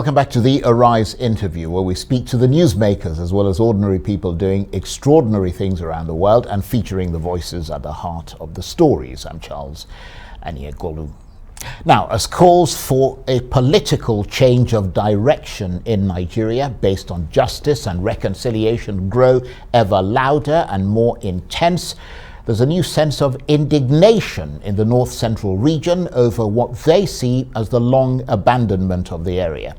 Welcome back to the Arise interview, where we speak to the newsmakers as well as ordinary people doing extraordinary things around the world and featuring the voices at the heart of the stories. I'm Charles Aniegolu. Now, as calls for a political change of direction in Nigeria based on justice and reconciliation grow ever louder and more intense, there's a new sense of indignation in the North-Central region over what they see as the long abandonment of the area.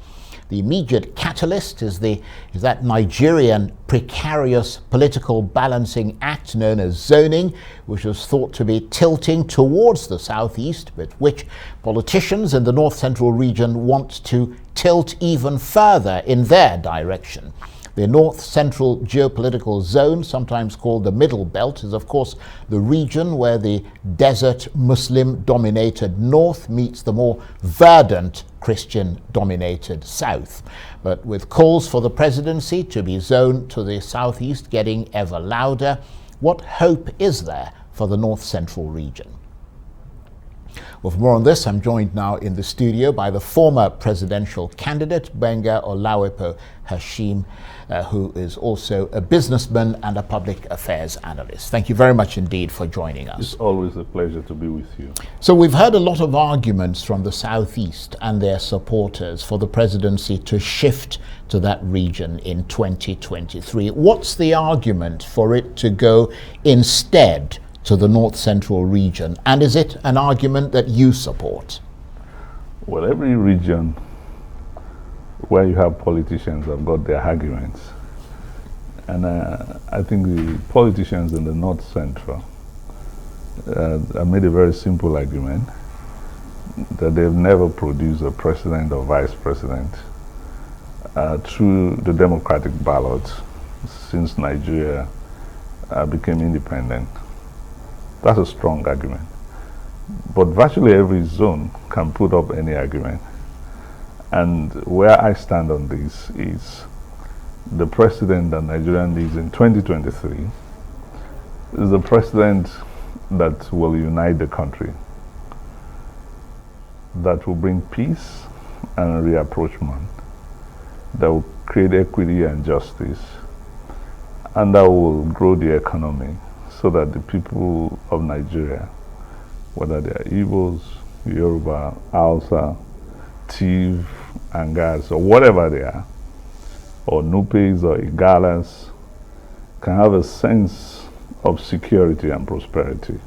The immediate catalyst is that Nigerian precarious political balancing act known as zoning, which was thought to be tilting towards the southeast, but which politicians in the North-Central region want to tilt even further in their direction. The North-Central geopolitical zone, sometimes called the Middle Belt, is of course the region where the desert Muslim-dominated north meets the more verdant Christian-dominated south. But with calls for the presidency to be zoned to the southeast getting ever louder, what hope is there for the North-Central region? Well, for more on this, I'm joined now in the studio by the former presidential candidate, Gbenga Olawepo-Hashim, who is also a businessman and a public affairs analyst. Thank you very much indeed for joining us. It's always a pleasure to be with you. So we've heard a lot of arguments from the Southeast and their supporters for the presidency to shift to that region in 2023. What's the argument for it to go instead to the North-Central region, and is it an argument that you support? Well, every region where you have politicians have got their arguments, and I think the politicians in the North-Central have made a very simple argument that they've never produced a president or vice president through the democratic ballot since Nigeria became independent. That's a strong argument. But virtually every zone can put up any argument. And where I stand on this is the president that Nigeria needs in 2023 is a president that will unite the country, that will bring peace and reapproachment, that will create equity and justice, and that will grow the economy, so that the people of Nigeria, whether they are Igbos, Yoruba, Hausa, Tiv, Angas, or whatever they are, or Nupes or Igalas, can have a sense of security and prosperity.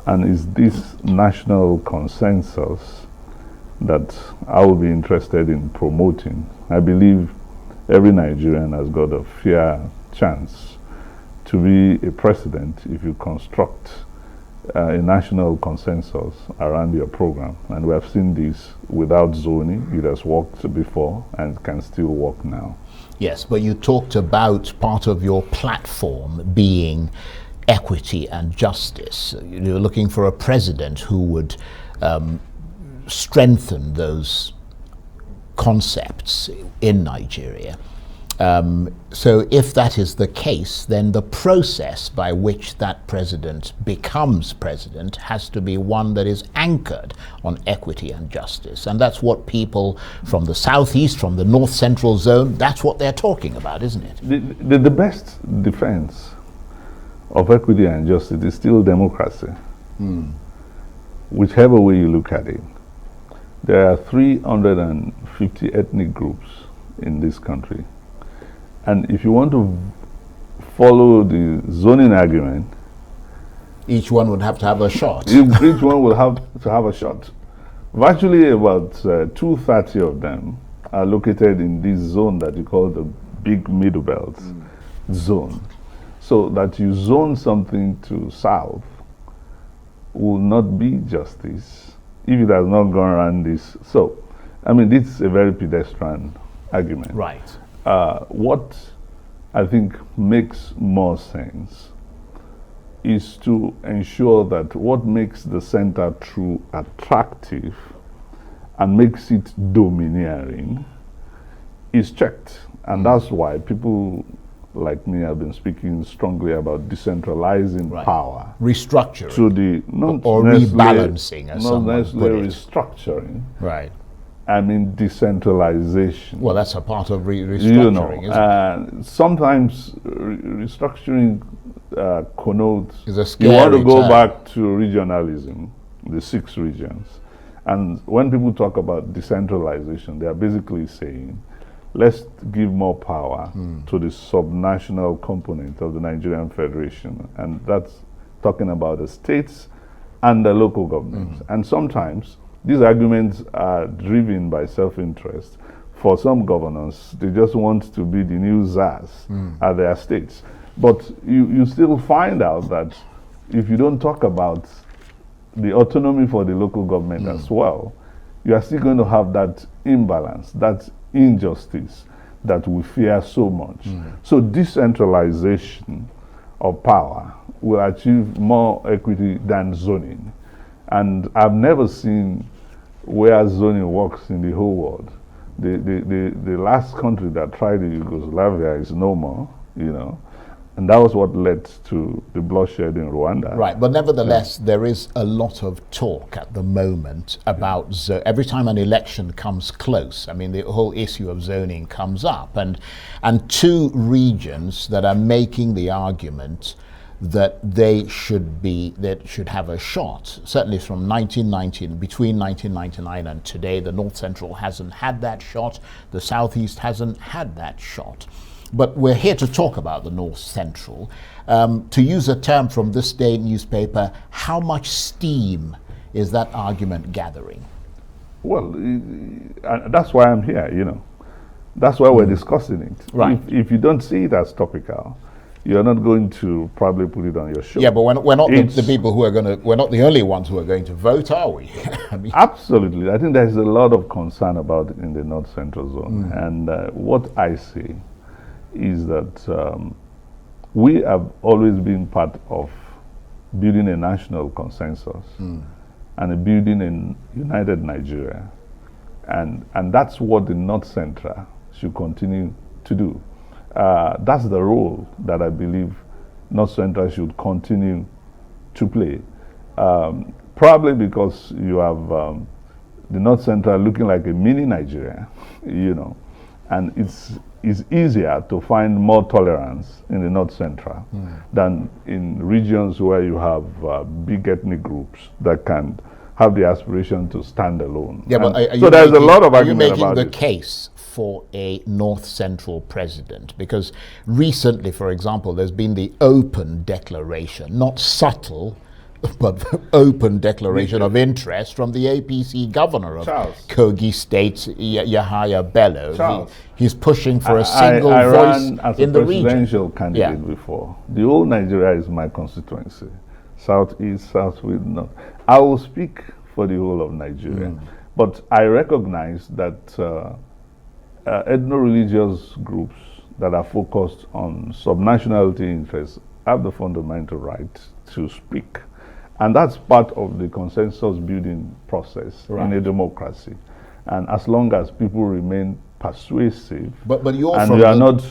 And it's this national consensus that I will be interested in promoting. I believe every Nigerian has got a fair chance to be a president if you construct a national consensus around your program. And we have seen this without zoning. It has worked before and can still work now. Yes, but you talked about part of your platform being equity and justice. You're looking for a president who would strengthen those concepts in Nigeria. So if that is the case, then the process by which that president becomes president has to be one that is anchored on equity and justice. And that's what people from the southeast, from the North-Central zone, that's what they're talking about, isn't it? The best defense of equity and justice is still democracy. Whichever way you look at it. There are 350 ethnic groups in this country. And if you want to follow the zoning argument, each one would have to have a shot. Each one will have to have a shot. Virtually about 230 of them are located in this zone that you call the Big Middle Belt zone. So that you zone something to south will not be justice if it has not gone around this. So, I mean, this is a very pedestrian argument. Right. What I think makes more sense is to ensure that what makes the center true attractive and makes it domineering is checked. And that's why people like me have been speaking strongly about decentralizing power. Restructuring. To the, or rebalancing, as not someone necessarily put it. restructuring. Right. I mean decentralization. Well, that's a part of restructuring, isn't it? Sometimes restructuring connotes It's a you want to scary go term. back to regionalism, the 6 regions. And when people talk about decentralization, they are basically saying, let's give more power to the subnational component of the Nigerian Federation. And that's talking about the states and the local governments. And sometimes these arguments are driven by self-interest. For some governors, they just want to be the new czars at their states. But you still find out that if you don't talk about the autonomy for the local government as well, you are still going to have that imbalance, that injustice that we fear so much. So decentralization of power will achieve more equity than zoning. And I've never seen where zoning works in the whole world. The last country that tried it, Yugoslavia, is no more, you know. And that was what led to the bloodshed in Rwanda. Right, but nevertheless, there is a lot of talk at the moment about every time an election comes close. I mean, the whole issue of zoning comes up, and 2 regions that are making the argument that they should have a shot. Certainly from between 1999 and today, the Northcentral hasn't had that shot. The Southeast hasn't had that shot. But we're here to talk about the Northcentral. To use a term from this day newspaper, how much steam is that argument gathering? Well, that's why I'm here, you know. That's why we're discussing it. Right. If you don't see it as topical, you're not going to probably put it on your show. Yeah, but we're not the people who are going to, we're not the only ones who are going to vote, are we? I mean, absolutely. I think there's a lot of concern about it in the North Central zone. And what I see is that we have always been part of building a national consensus and building a united Nigeria. And that's what the North Central should continue to do. That's the role that I believe North Central should continue to play. Probably because you have the North Central looking like a mini Nigeria, you know, and it's easier to find more tolerance in the North Central than in regions where you have big ethnic groups that can have the aspiration to stand alone. Yeah, but so there's a lot of argument about about the case for a North Central president? Because recently, for example, there's been the open declaration, not subtle, but the open declaration of interest from the APC governor of Kogi State, Yahaya Bello. He's pushing for a single I voice ran as in a the region. presidential candidate before. The whole Nigeria is my constituency. Southeast, Southwest, North. I will speak for the whole of Nigeria. But I recognize that ethno-religious groups that are focused on subnationality interests have the fundamental right to speak. And that's part of the consensus building process in a democracy. And as long as people remain persuasive, but you're and from we are not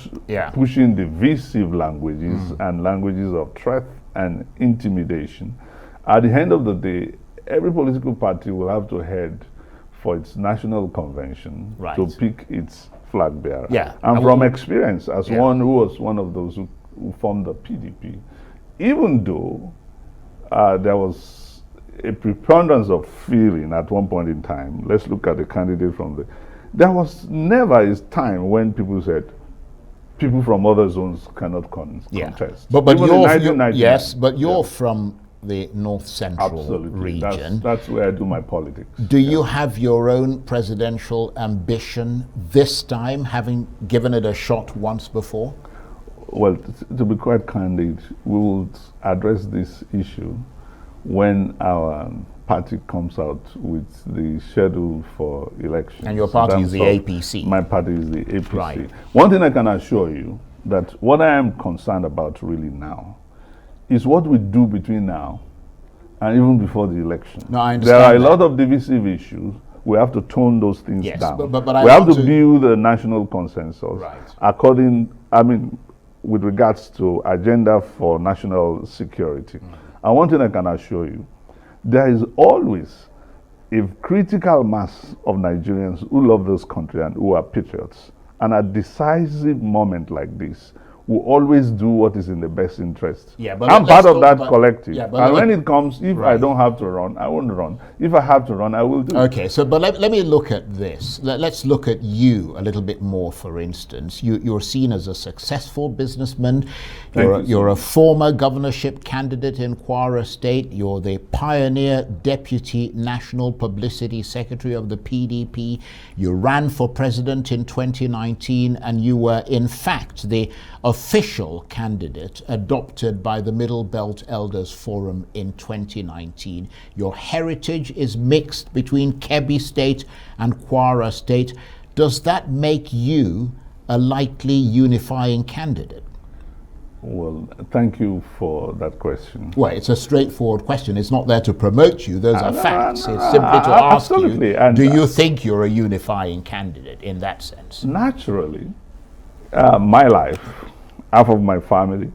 pushing divisive languages and languages of threat and intimidation, at the end of the day, every political party will have to head for its national convention to pick its flag bearer. And from experience, as one who was one of those who formed the PDP, even though there was a preponderance of feeling at one point in time, let's look at the candidate from there was never a time when people said people from other zones cannot contest. But you're from the North Central region. That's where I do my politics. Do you have your own presidential ambition this time, having given it a shot once before? Well, to be quite candid, we will address this issue when our party comes out with the schedule for election. And your party is the APC? My party is the APC. Right. One thing I can assure you, that what I am concerned about really now is what we do between now and even before the election. No, I understand. There are a lot of divisive issues. We have to tone those things down. But we have to build a national consensus with regards to agenda for national security. And one thing I can assure you, there is always a critical mass of Nigerians who love this country and who are patriots, and at a decisive moment like this, will always do what is in the best interest. Yeah, but I'm part of that collective. Yeah, and when it comes, if I don't have to run, I won't run. If I have to run, I will do. Okay, so but let me look at this. Let's look at you a little bit more, for instance. You're seen as a successful businessman. You're a former governorship candidate in Kwara State. You're the pioneer deputy national publicity secretary of the PDP. You ran for president in 2019, and you were, in fact, the official candidate adopted by the Middle Belt Elders Forum in 2019. Your heritage is mixed between Kebbi State and Kwara State. Does that make you a likely unifying candidate? Well, thank you for that question. Well, it's a straightforward question. It's not there to promote you. Those are facts. It's simply to ask you, do you think you're a unifying candidate in that sense? Naturally. My life, half of my family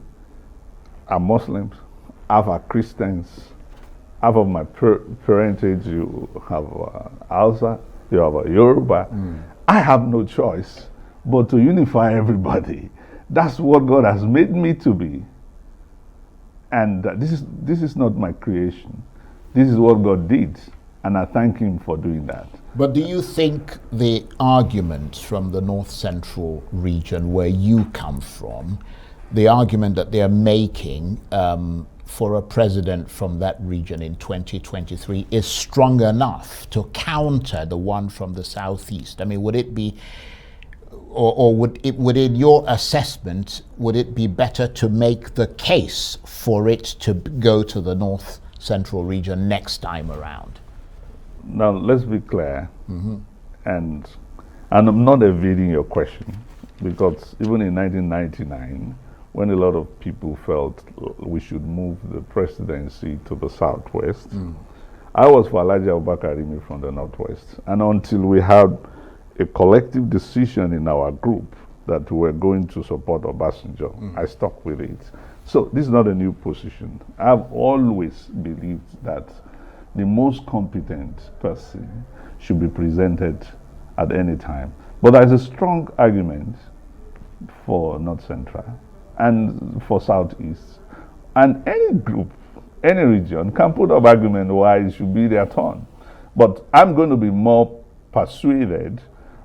are Muslims, half are Christians, half of my parentage, you have Hausa, you have a Yoruba. I have no choice but to unify everybody. That's what God has made me to be. And this is not my creation. This is what God did. And I thank Him for doing that. But do you think the argument from the Northcentral region where you come from, the argument that they're making for a president from that region in 2023 is strong enough to counter the one from the southeast? I mean, would it be, or would in your assessment, would it be better to make the case for it to go to the North-Central region next time around? Now, let's be clear, and I'm not evading your question, because even in 1999, when a lot of people felt we should move the presidency to the southwest, I was for Alhaji Abubakar Rimi from the northwest. And until we had a collective decision in our group that we were going to support Obasanjo, I stuck with it. So this is not a new position. I've always believed that the most competent person should be presented at any time. But there's a strong argument for North Central and for Southeast. And any group, any region can put up argument why it should be their turn. But I'm going to be more persuaded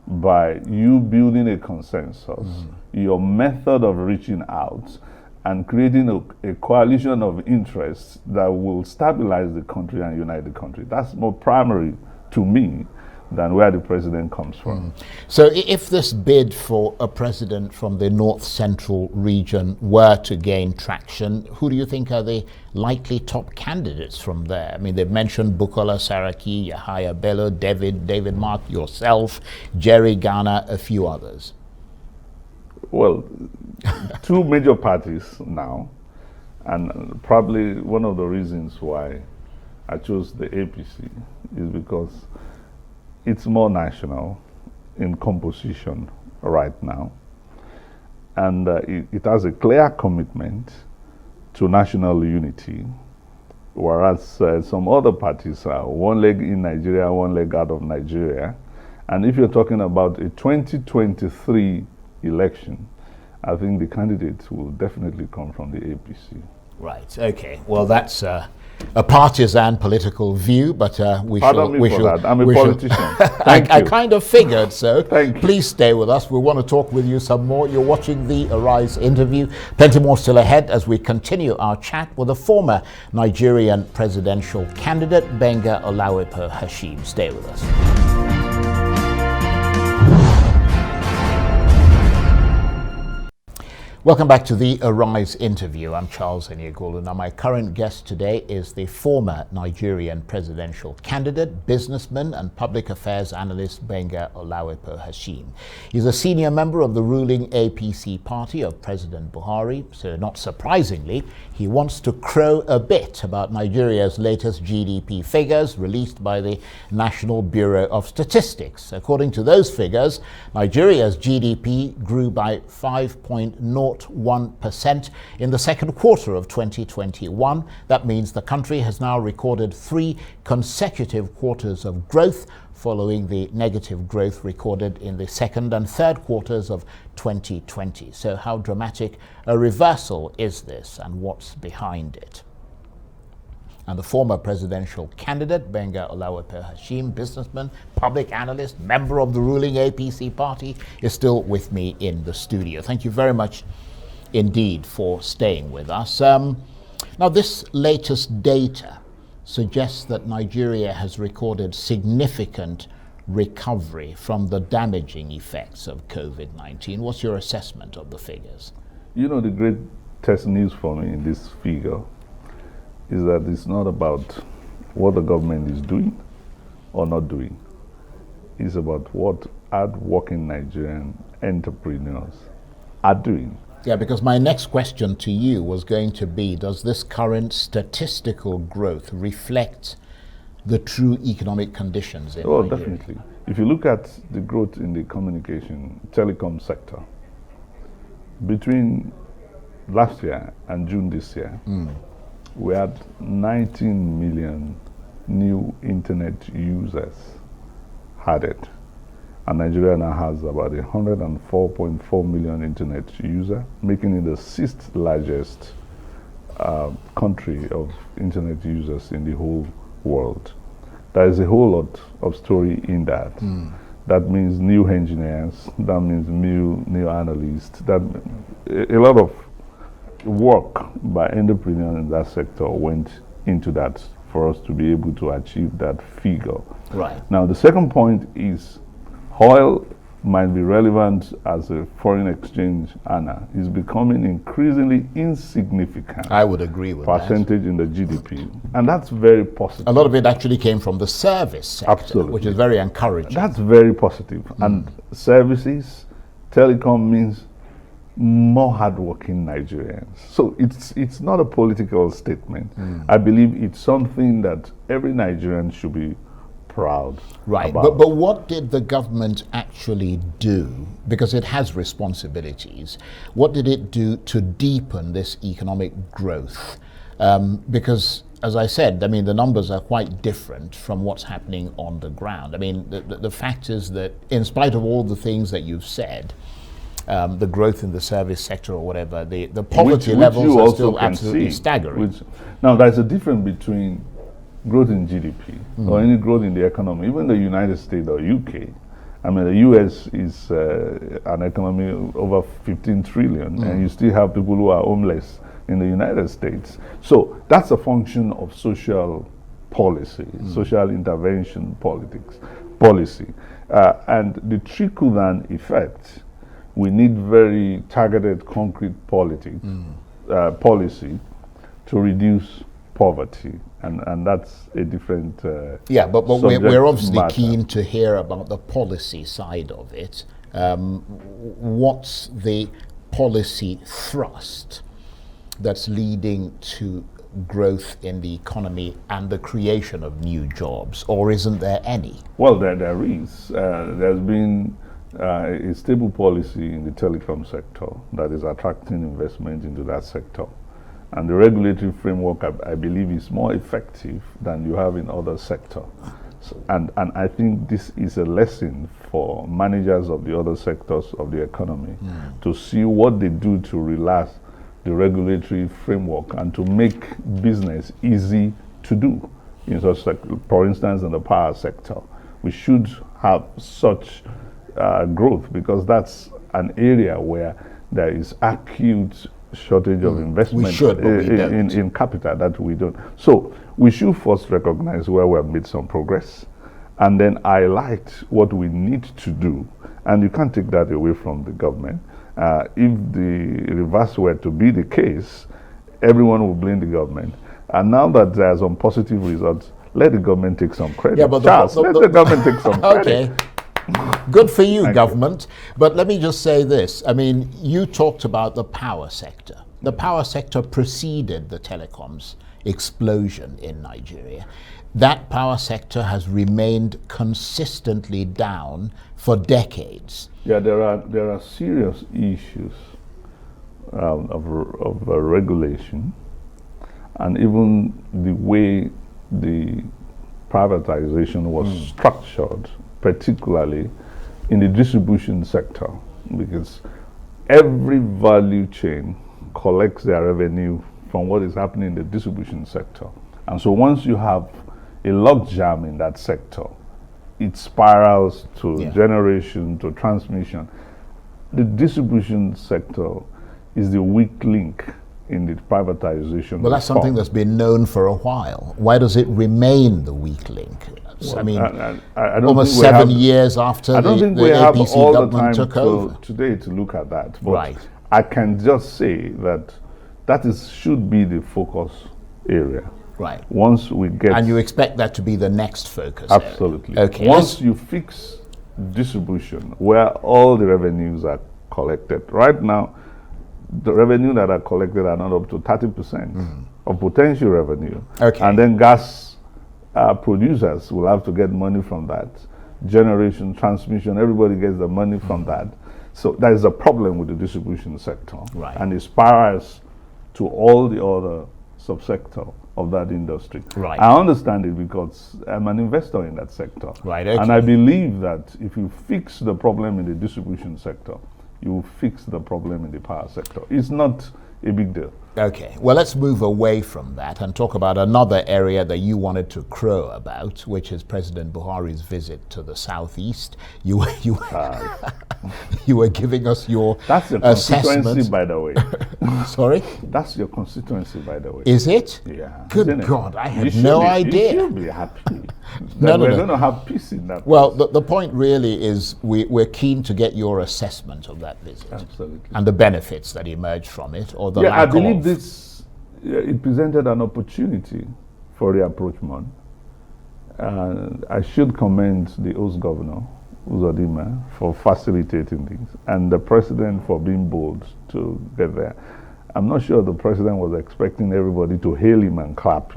by you building a consensus, your method of reaching out, and creating a coalition of interests that will stabilize the country and unite the country. That's more primary to me than where the president comes from. So if this bid for a president from the North-Central region were to gain traction, who do you think are the likely top candidates from there? I mean, they've mentioned Bukola Saraki, Yahaya Bello, David Mark, yourself, Jerry Garner, a few others. Well, two major parties now, and probably one of the reasons why I chose the APC is because it's more national in composition right now, and it has a clear commitment to national unity, whereas some other parties are one leg in Nigeria, one leg out of Nigeria. And if you're talking about a 2023 election, I think the candidates will definitely come from the APC. Right, okay. Well, that's a partisan political view, but we Pardon me for that. I'm a politician. I kind of figured so. Thank you. Please stay with us. We want to talk with you some more. You're watching the Arise interview. Plenty more still ahead as we continue our chat with a former Nigerian presidential candidate, Gbenga Olawepo-Hashim. Stay with us. Welcome back to the Arise interview. I'm Charles Eniegolu. Now, my current guest today is the former Nigerian presidential candidate, businessman, and public affairs analyst Gbenga Olawepo-Hashim. He's a senior member of the ruling APC party of President Buhari, so not surprisingly, he wants to crow a bit about Nigeria's latest GDP figures released by the National Bureau of Statistics. According to those figures, Nigeria's GDP grew by 5.0% 0.01% in the second quarter of 2021. That means the country has now recorded 3 consecutive quarters of growth, following the negative growth recorded in the second and third quarters of 2020. So how dramatic a reversal is this, and what's behind it? And the former presidential candidate, Gbenga Olawepo-Hashim, businessman, public analyst, member of the ruling APC party, is still with me in the studio. Thank you very much indeed for staying with us. Now, this latest data suggests that Nigeria has recorded significant recovery from the damaging effects of COVID-19. What's your assessment of the figures? You know, the greatest news for me in this figure is that it's not about what the government is doing or not doing. It's about what hard-working Nigerian entrepreneurs are doing. Yeah, because my next question to you was going to be, does this current statistical growth reflect the true economic conditions in Nigeria? Definitely. If you look at the growth in the telecom sector, between last year and June this year, we had 19 million new internet users added. And Nigeria now has about 104.4 million internet users, making it the 6th largest country of internet users in the whole world. There is a whole lot of story in that. That means new engineers, that means new analysts, that a lot of work by entrepreneurs in that sector went into that for us to be able to achieve that figure. Right. Now, the second point is oil might be relevant as a foreign exchange earner. Is becoming increasingly insignificant. I would agree with percentage in the GDP. And that's very positive. A lot of it actually came from the service sector, Absolutely. which is very encouraging. That's very positive. And services, telecom means more hardworking Nigerians. So it's not a political statement. I believe it's something that every Nigerian should be proud about. But what did the government actually do? Because it has responsibilities. What did it do to deepen this economic growth? Because, as I said, I mean, the numbers are quite different from what's happening on the ground. I mean, the fact is that in spite of all the things that you've said, the growth in the service sector or whatever, the poverty levels are still absolutely staggering. Now, there's a difference between growth in GDP or any growth in the economy, even the United States or UK. I mean, the US is an economy over 15 trillion, and you still have people who are homeless in the United States. So that's a function of social policy, social intervention policy. And the trickle-down effect, we need very targeted, concrete policy to reduce poverty. And that's a different but we're obviously keen to hear about the policy side of it. What's the policy thrust that's leading to growth in the economy and the creation of new jobs, or isn't there any? Well, there is. There's been a stable policy in the telecom sector that is attracting investment into that sector. And the regulatory framework, I believe, is more effective than you have in other sectors. And I think this is a lesson for managers of the other sectors of the economy to see what they do to relax the regulatory framework and to make business easy to do. In such, for instance, in the power sector, we should have such growth, because that's an area where there is acute shortage of investment in capital that we don't. So we should first recognize where we have made some progress, and then highlight what we need to do. And you can't take that away from the government. If the reverse were to be the case, everyone will blame the government. And now that there are some positive results, let the government take some credit. Yeah, but let the government take some credit. Okay. Good for you, government. But let me just say this. I mean, you talked about the power sector. The power sector preceded the telecoms explosion in Nigeria. That power sector has remained consistently down for decades. Yeah, there are serious issues of regulation, and even the way the privatization was structured, particularly in the distribution sector, because every value chain collects their revenue from what is happening in the distribution sector. And so once you have a logjam in that sector, it spirals to generation, to transmission. The distribution sector is the weak link in the privatization. Well, that's something that's been known for a while. Why does it remain the weak link? Well, I mean, I don't almost 7 years after I don't think we the have APC all the government time took over. today to look at that. But Right. I can just say that should be the focus area. Right. Once we get... And you expect that to be the next focus Absolutely. area. Okay. Once you fix distribution, where all the revenues are collected. Right now, the revenue that are collected are not up to 30% of potential revenue. Okay. And then gas producers will have to get money from that. Generation, transmission, everybody gets the money from that. So there is a problem with the distribution sector. Right. And it spirals to all the other subsector of that industry. Right. I understand it because I'm an investor in that sector. Right, okay. And I believe that if you fix the problem in the distribution sector, you will fix the problem in the power sector. It's not a big deal. Okay, well, let's move away from that and talk about another area that you wanted to crow about, which is President Buhari's visit to the southeast. You were giving us your That's your assessment. constituency, by the way. Sorry? That's your constituency, by the way. Is it? Yeah. Good Isn't it? God, I had You no should be- idea. You should be happy. No, We're no. going to have peace in that. Well, the point really is we're keen to get your assessment of that visit. Absolutely. And the benefits that emerged from it, or the Yeah, I lack believe of. this, it presented an opportunity for rapprochement. I should commend the host governor, Uzodimma, for facilitating this, and the president for being bold to get there. I'm not sure the president was expecting everybody to hail him and clap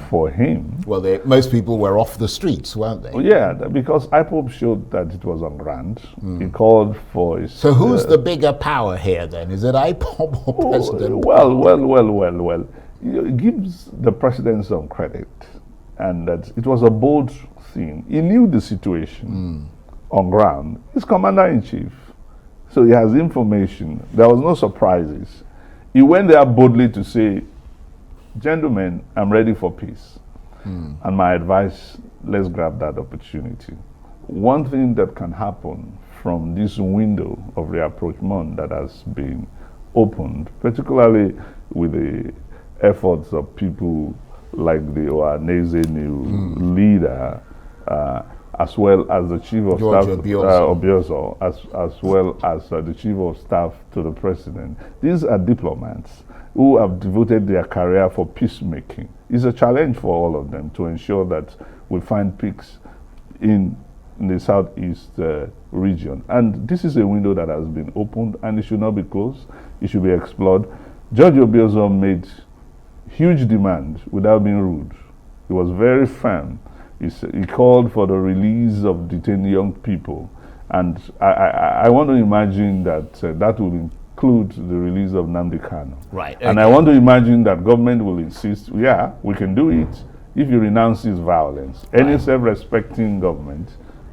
for him. Well, most people were off the streets, weren't they? Yeah, because IPOB showed that it was on ground. He called for his... So who's the bigger power here then? Is it IPOB or President? Well. It gives the president some credit, and that it was a bold thing. He knew the situation on ground. He's commander-in-chief, so he has information. There was no surprises. He went there boldly to say, gentlemen, I'm ready for peace. And my advice, let's grab that opportunity. One thing that can happen from this window of rapprochement that has been opened, particularly with the efforts of people like the Ohaneze new leader, as well as the chief of George staff, Obiozor. as well as the chief of staff to the president. These are diplomats who have devoted their career for peacemaking. It's a challenge for all of them to ensure that we find peace in the southeast region. And this is a window that has been opened, and it should not be closed. It should be explored. George Obiozor made huge demands without being rude. He was very firm. He called for the release of detained young people. And I want to imagine that that will include the release of Nnamdi Kanu. Right. And okay. I want to imagine that government will insist, yeah, we can do it if you renounce this violence. Any self-respecting government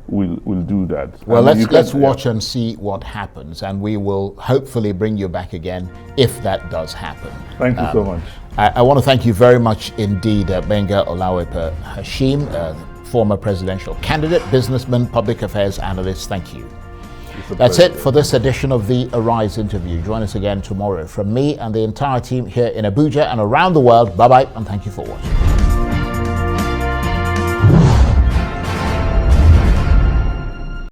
will do that. Well, And let's watch and see what happens, and we will hopefully bring you back again if that does happen. Thank you so much. I want to thank you very much indeed, Gbenga Olawepo-Hashim, former presidential candidate, businessman, public affairs analyst. Thank you. That's it for this edition of the Arise interview. Join us again tomorrow. From me and the entire team here in Abuja and around the world, bye-bye, and thank you for watching.